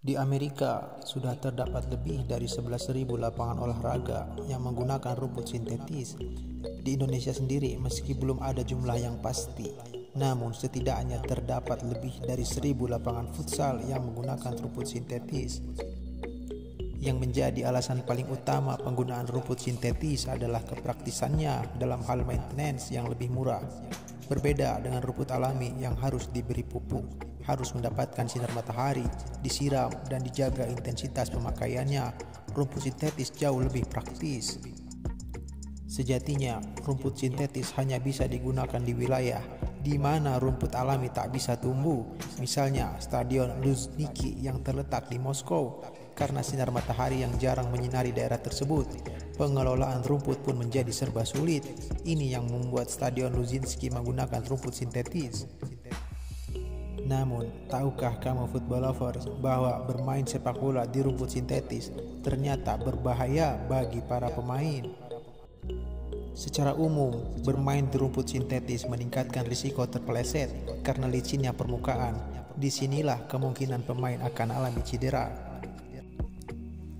Di Amerika, sudah terdapat lebih dari 11.000 lapangan olahraga yang menggunakan rumput sintetis. Di Indonesia sendiri, meski belum ada jumlah yang pasti, namun setidaknya terdapat lebih dari 1.000 lapangan futsal yang menggunakan rumput sintetis. Yang menjadi alasan paling utama penggunaan rumput sintetis adalah kepraktisannya dalam hal maintenance yang lebih murah. Berbeda dengan rumput alami yang harus diberi pupuk, harus mendapatkan sinar matahari, disiram, dan dijaga intensitas pemakaiannya, rumput sintetis jauh lebih praktis. Sejatinya, rumput sintetis hanya bisa digunakan di wilayah di mana rumput alami tak bisa tumbuh, misalnya Stadion Luzhniki yang terletak di Moskow. Karena sinar matahari yang jarang menyinari daerah tersebut, pengelolaan rumput pun menjadi serba sulit. Ini yang membuat Stadion Luzhniki menggunakan rumput sintetis. Namun, tahukah kamu football lovers bahwa bermain sepak bola di rumput sintetis ternyata berbahaya bagi para pemain? Secara umum, bermain di rumput sintetis meningkatkan risiko terpeleset karena licinnya permukaan. Disinilah kemungkinan pemain akan alami cedera.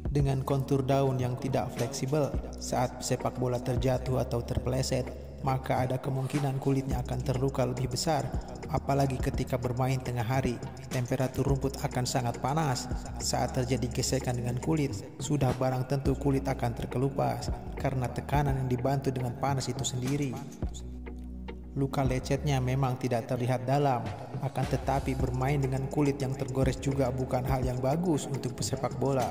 Dengan kontur daun yang tidak fleksibel, saat sepak bola terjatuh atau terpeleset, maka ada kemungkinan kulitnya akan terluka lebih besar. Apalagi ketika bermain tengah hari, temperatur rumput akan sangat panas. Saat terjadi gesekan dengan kulit, sudah barang tentu kulit akan terkelupas karena tekanan yang dibantu dengan panas itu sendiri. Luka lecetnya memang tidak terlihat dalam, akan tetapi bermain dengan kulit yang tergores juga bukan hal yang bagus untuk pesepak bola.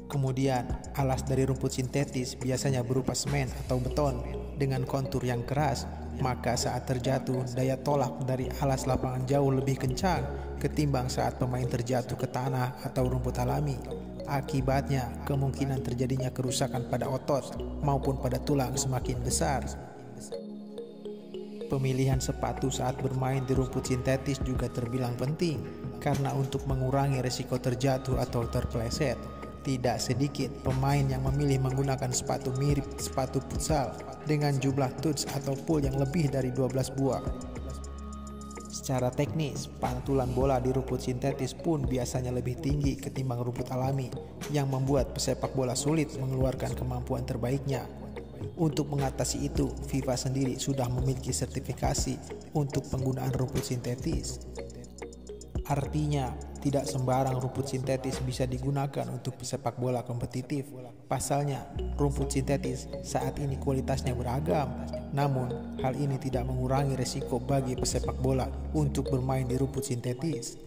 Kemudian, alas dari rumput sintetis biasanya berupa semen atau beton dengan kontur yang keras, maka saat terjatuh, daya tolak dari alas lapangan jauh lebih kencang ketimbang saat pemain terjatuh ke tanah atau rumput alami. Akibatnya, kemungkinan terjadinya kerusakan pada otot maupun pada tulang semakin besar. Pemilihan sepatu saat bermain di rumput sintetis juga terbilang penting, karena untuk mengurangi risiko terjatuh atau terpeleset. Tidak sedikit pemain yang memilih menggunakan sepatu mirip sepatu futsal dengan jumlah tuts atau pull yang lebih dari 12 buah. Secara teknis, pantulan bola di rumput sintetis pun biasanya lebih tinggi ketimbang rumput alami, yang membuat pesepak bola sulit mengeluarkan kemampuan terbaiknya. Untuk mengatasi itu, FIFA sendiri sudah memiliki sertifikasi untuk penggunaan rumput sintetis. Artinya, tidak sembarang rumput sintetis bisa digunakan untuk pesepak bola kompetitif. Pasalnya, rumput sintetis saat ini kualitasnya beragam. Namun, hal ini tidak mengurangi resiko bagi pesepak bola untuk bermain di rumput sintetis.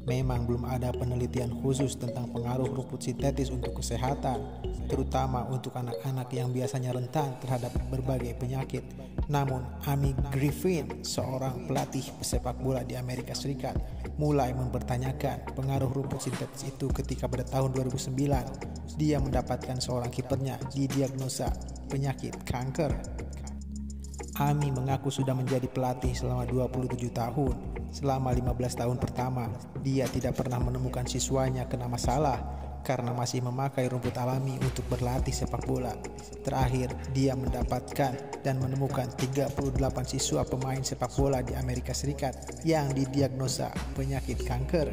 Memang belum ada penelitian khusus tentang pengaruh rumput sintetis untuk kesehatan, terutama untuk anak-anak yang biasanya rentan terhadap berbagai penyakit. Namun, Amy Griffin, seorang pelatih pesepak bola di Amerika Serikat, mulai mempertanyakan pengaruh rumput sintetis itu ketika pada tahun 2009 dia mendapatkan seorang kipernya didiagnosa penyakit kanker. Amy mengaku sudah menjadi pelatih selama 27 tahun. Selama 15 tahun pertama, dia tidak pernah menemukan siswanya kena masalah karena masih memakai rumput alami untuk berlatih sepak bola. Terakhir, dia mendapatkan dan menemukan 38 siswa pemain sepak bola di Amerika Serikat yang didiagnosa penyakit kanker,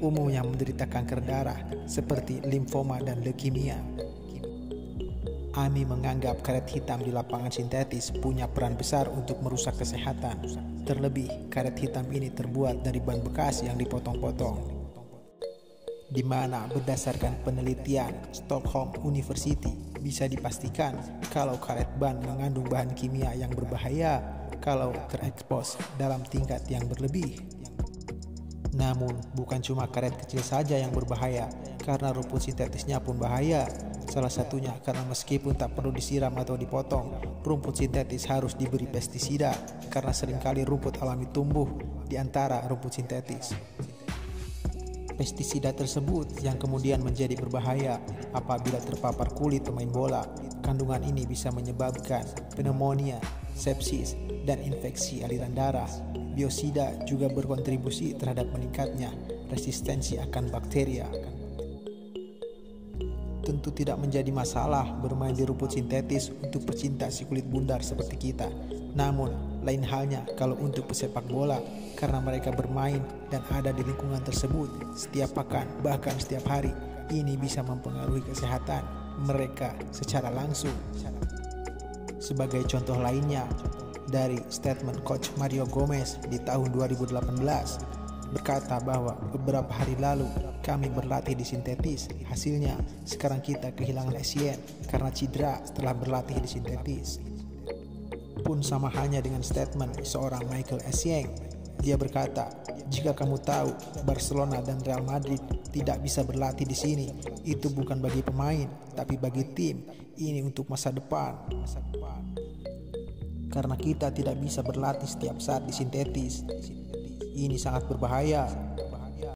umumnya menderita kanker darah seperti limfoma dan leukemia. Amy menganggap karet hitam di lapangan sintetis punya peran besar untuk merusak kesehatan. Terlebih, karet hitam ini terbuat dari ban bekas yang dipotong-potong. Di mana berdasarkan penelitian Stockholm University bisa dipastikan kalau karet ban mengandung bahan kimia yang berbahaya kalau terekspos dalam tingkat yang berlebih. Namun, bukan cuma karet kecil saja yang berbahaya, karena rumput sintetisnya pun bahaya. Salah satunya karena meskipun tak perlu disiram atau dipotong, rumput sintetis harus diberi pestisida karena seringkali rumput alami tumbuh di antara rumput sintetis. Pestisida tersebut yang kemudian menjadi berbahaya apabila terpapar kulit pemain bola. Kandungan ini bisa menyebabkan pneumonia, sepsis, dan infeksi aliran darah. Biosida juga berkontribusi terhadap meningkatnya resistensi akan bakteria. Tentu tidak menjadi masalah bermain di rumput sintetis untuk pecinta si kulit bundar seperti kita. Namun, Lain halnya kalau untuk pesepak bola, karena mereka bermain dan ada di lingkungan tersebut setiap pekan, bahkan setiap hari. Ini bisa mempengaruhi kesehatan mereka secara langsung. Sebagai contoh lainnya, dari statement Coach Mario Gomez di tahun 2018, berkata bahwa beberapa hari lalu kami berlatih di sintetis. Hasilnya sekarang kita kehilangan Essien karena cedera setelah berlatih di sintetis. Pun sama halnya dengan statement seorang Michael Essien. Dia berkata, jika kamu tahu Barcelona dan Real Madrid tidak bisa berlatih di sini, itu bukan bagi pemain, tapi bagi tim. Ini untuk masa depan. Karena kita tidak bisa berlatih setiap saat di sintetis. Ini sangat berbahaya.